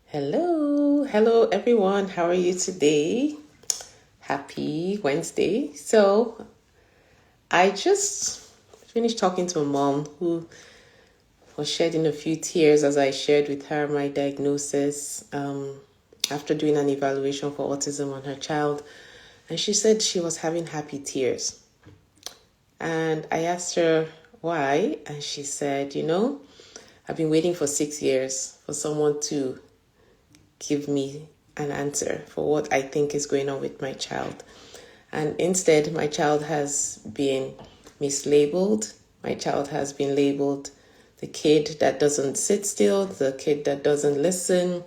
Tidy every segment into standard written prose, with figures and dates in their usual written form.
Hello everyone. How are you today? Happy Wednesday. So, I just finished talking to a mom who was shedding a few tears as I shared with her my diagnosis after doing an evaluation for autism on her child. And she said she was having happy tears. And I asked her why, and she said, I've been waiting for 6 years for someone to give me an answer for what I think is going on with my child. And instead, my child has been mislabeled. My child has been labeled the kid that doesn't sit still, the kid that doesn't listen,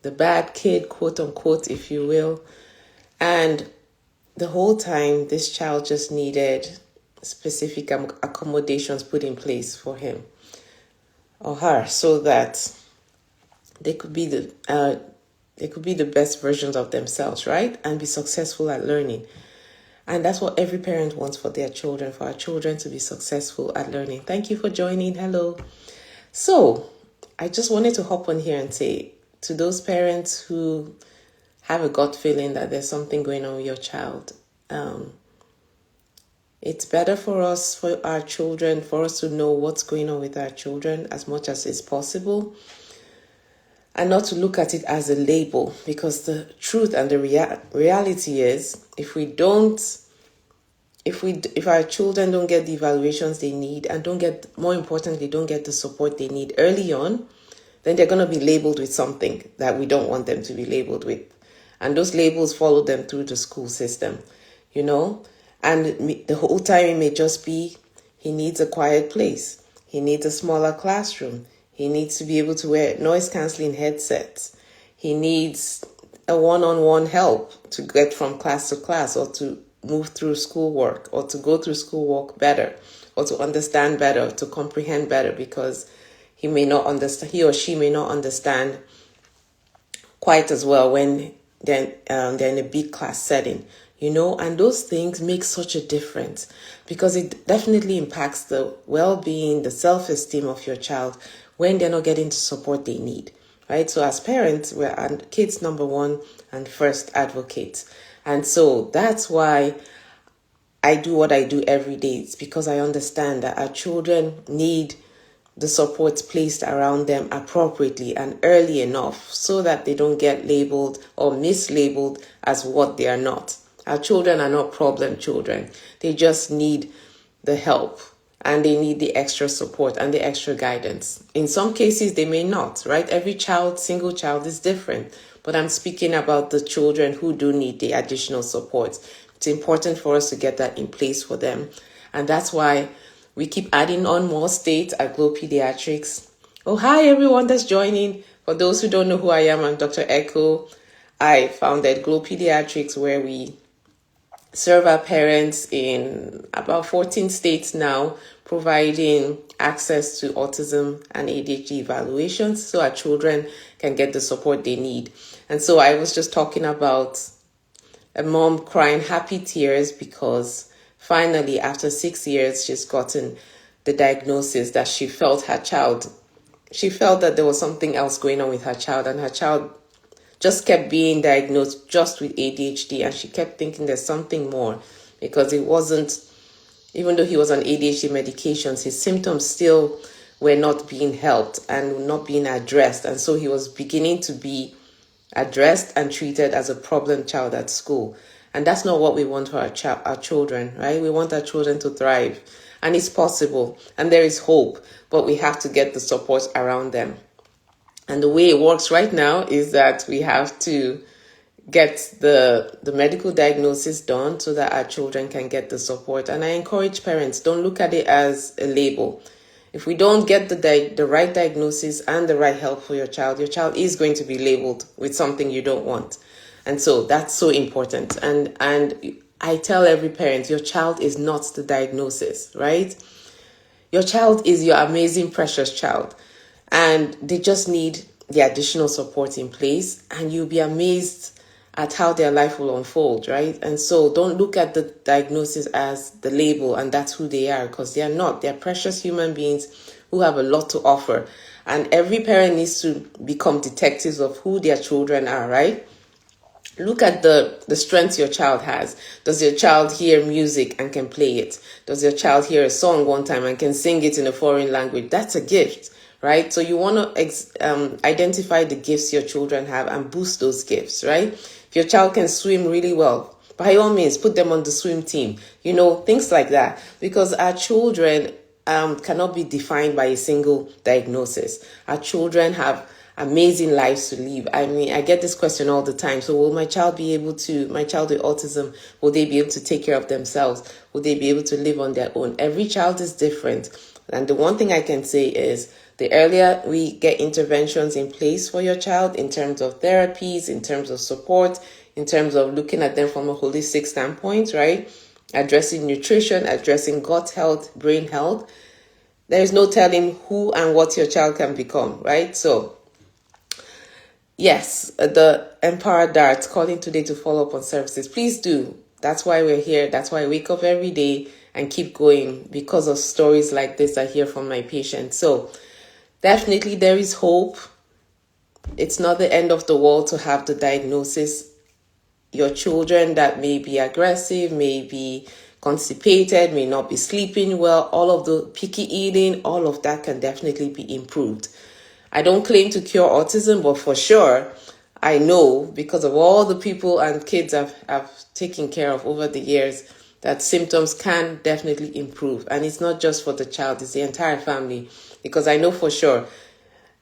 the bad kid, quote unquote, if you will. And the whole time, this child just needed specific accommodations put in place for him or her so that they could be the best versions of themselves, right? And be successful at learning. And that's what every parent wants for their children, for our children to be successful at learning. Thank you for joining. Hello. So I just wanted to hop on here and say to those parents who have a gut feeling that there's something going on with your child, it's better for us, for our children, for us to know what's going on with our children as much as is possible, and not to look at it as a label, because the truth and the reality is, if our children don't get the evaluations they need and don't get the support they need early on, then they're going to be labeled with something that we don't want them to be labeled with. And those labels follow them through the school system, and the whole time it may just be, he needs a quiet place. He needs a smaller classroom. He needs to be able to wear noise-canceling headsets. He needs a one-on-one help to get from class to class, or to move through schoolwork, or to go through schoolwork better, or to understand better, to comprehend better, because he or she may not understand quite as well when they're in a big class setting. And those things make such a difference, because it definitely impacts the well-being, the self-esteem of your child when they're not getting the support they need, right? So as parents, we're kids' number one and first advocates. And so that's why I do what I do every day. It's because I understand that our children need the supports placed around them appropriately and early enough so that they don't get labeled or mislabeled as what they are not. Our children are not problem children. They just need the help, and they need the extra support and the extra guidance. In some cases, they may not, right? Every single child is different. But I'm speaking about the children who do need the additional support. It's important for us to get that in place for them. And that's why we keep adding on more states at Glow Pediatrics. Oh, hi, everyone that's joining. For those who don't know who I am, I'm Dr. Echo. I founded Glow Pediatrics, where we serve our parents in about 14 states now, providing access to autism and ADHD evaluations so our children can get the support they need. And so I was just talking about a mom crying happy tears because finally, after 6 years, she's gotten the diagnosis that she felt that there was something else going on with her child, and her child just kept being diagnosed just with ADHD, and she kept thinking there's something more, because it wasn't, even though he was on ADHD medications, his symptoms still were not being helped and not being addressed. And so he was beginning to be addressed and treated as a problem child at school. And that's not what we want for our children, right? We want our children to thrive, and it's possible, and there is hope, but we have to get the support around them. And the way it works right now is that we have to get the medical diagnosis done so that our children can get the support. And I encourage parents, don't look at it as a label. If we don't get the right diagnosis and the right help for your child is going to be labeled with something you don't want. And so that's so important. And I tell every parent, your child is not the diagnosis, right? Your child is your amazing, precious child. And they just need the additional support in place, and you'll be amazed at how their life will unfold, right? And so don't look at the diagnosis as the label and that's who they are, because they are not. They're precious human beings who have a lot to offer. And every parent needs to become detectives of who their children are, right? Look at the strengths your child has. Does your child hear music and can play it? Does your child hear a song one time and can sing it in a foreign language? That's a gift, right? So you want to identify the gifts your children have and boost those gifts, right? If your child can swim really well, by all means, put them on the swim team, things like that. Because our children cannot be defined by a single diagnosis. Our children have amazing lives to live. I mean, I get this question all the time. So will my child with autism, will they be able to take care of themselves? Will they be able to live on their own? Every child is different. And the one thing I can say is the earlier we get interventions in place for your child in terms of therapies, in terms of support, in terms of looking at them from a holistic standpoint, right? Addressing nutrition, addressing gut health, brain health. There is no telling who and what your child can become, right? So yes, the Empowered Darts calling today to follow up on services. Please do. That's why we're here. That's why I wake up every day and keep going, because of stories like this I hear from my patients. So definitely there is hope. It's not the end of the world to have the diagnosis. Your children that may be aggressive, may be constipated, may not be sleeping well, all of the picky eating, all of that can definitely be improved. I don't claim to cure autism, but for sure, I know because of all the people and kids I've taken care of over the years that symptoms can definitely improve. And it's not just for the child, it's the entire family. Because I know for sure,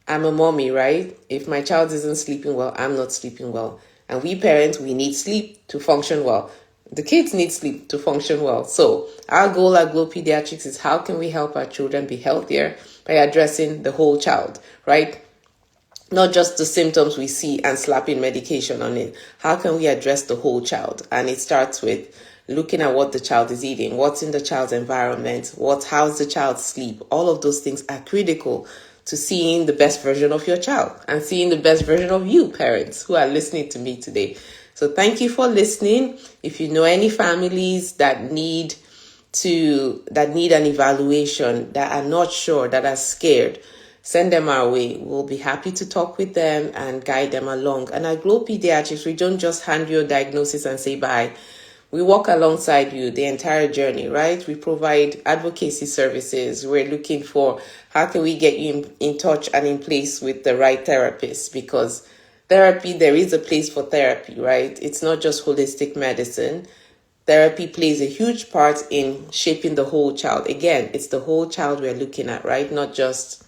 I'm a mommy, right? If my child isn't sleeping well, I'm not sleeping well. And we parents, we need sleep to function well. The kids need sleep to function well. So our goal at Glow Pediatrics is how can we help our children be healthier by addressing the whole child, right? Not just the symptoms we see and slapping medication on it. How can we address the whole child? And it starts with looking at what the child is eating, what's in the child's environment, how's the child sleep. All of those things are critical to seeing the best version of your child and seeing the best version of you, parents who are listening to me today. So thank you for listening. If you know any families that need an evaluation, that are not sure, that are scared, send them our way. We'll be happy to talk with them and guide them along. And at Glow Pediatrics, we don't just hand you a diagnosis and say bye. We walk alongside you the entire journey, right? We provide advocacy services. We're looking for how can we get you in touch and in place with the right therapist, because therapy, there is a place for therapy, right? It's not just holistic medicine. Therapy plays a huge part in shaping the whole child. Again, it's the whole child we're looking at, right? Not just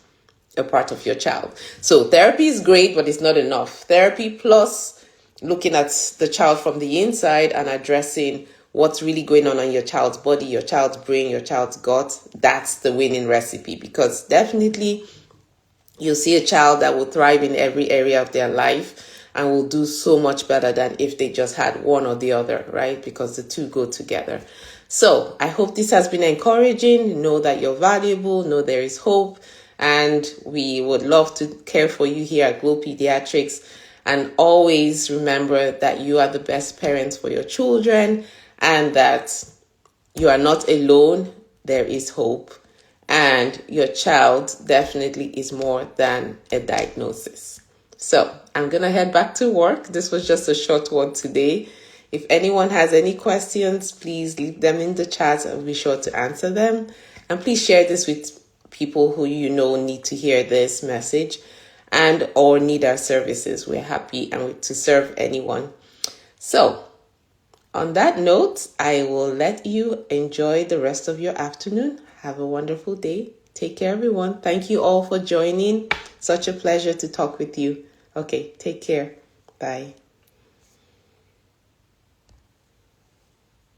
a part of your child. So therapy is great, but it's not enough. Therapy plus looking at the child from the inside and addressing what's really going on your child's body, your child's brain, your child's gut, that's the winning recipe. Because definitely you'll see a child that will thrive in every area of their life and will do so much better than if they just had one or the other, right? Because the two go together. So I hope this has been encouraging. Know that you're valuable, know there is hope, and we would love to care for you here at Glow Pediatrics. And always remember that you are the best parents for your children and that you are not alone. There is hope. And your child definitely is more than a diagnosis. So I'm going to head back to work. This was just a short one today. If anyone has any questions, please leave them in the chat. I'll be sure to answer them. And please share this with people who you know need to hear this message and or need our services. We're happy to serve anyone. So on that note, I will let you enjoy the rest of your afternoon. Have a wonderful day. Take care, everyone. Thank you all for joining. Such a pleasure to talk with you. Okay, take care. Bye.